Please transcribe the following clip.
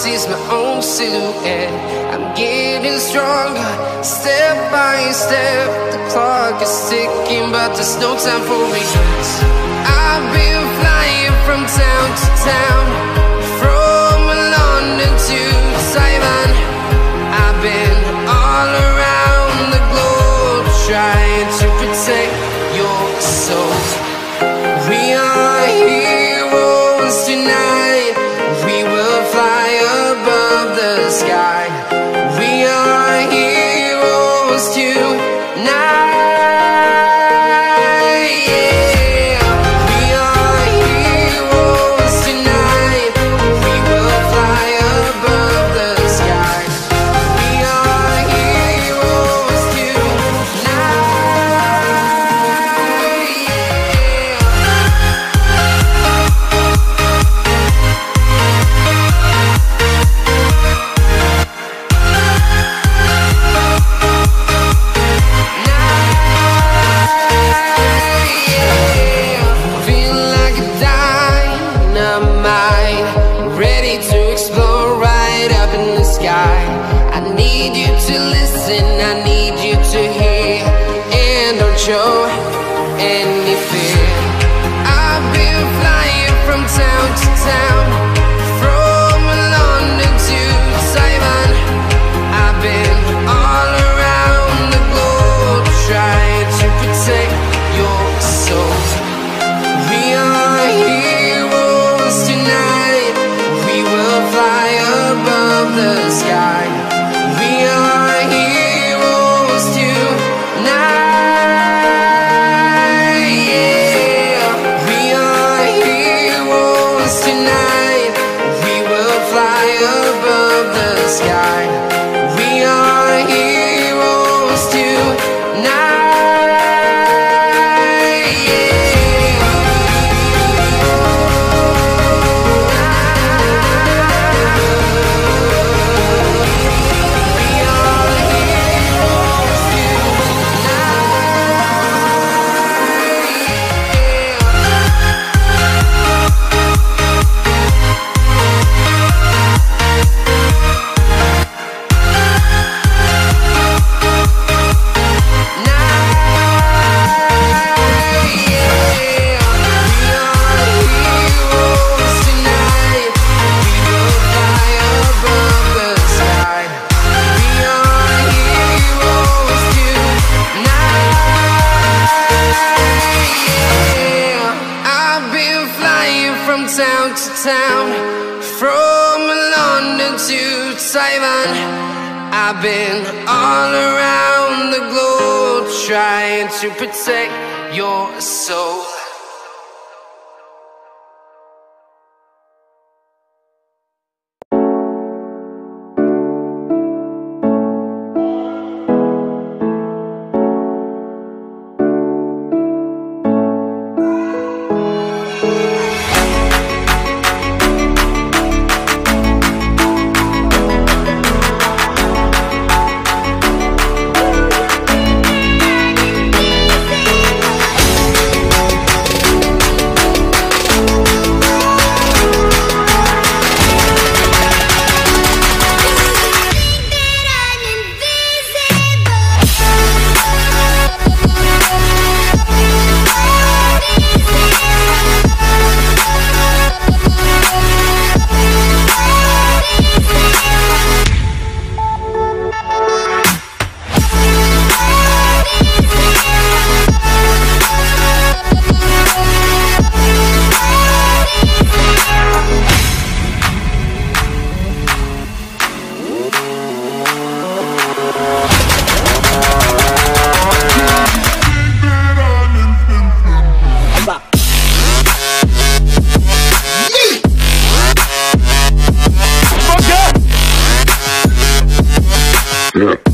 sees my own silhouette. I'm getting stronger, step by step. The clock is ticking, but there's no time for regrets. I've been flying from town to town, from London to Taiwan. I've been all around the globe, trying to protect your soul. We are heroes tonight. We will fly above the sky. We are heroes tonight. I need you to listen, I need you to hear, and don't show any fear. I've been flying from town to town, from London to Taiwan. I've been all around the globe, trying to protect your soul. We are heroes tonight. We will fly above the sky. We are heroes tonight. Yeah. We are heroes tonight. We will fly above the sky. We are heroes tonight. Town to town, from London to Taiwan. I've been all around the globe, trying to protect your soul. Yeah.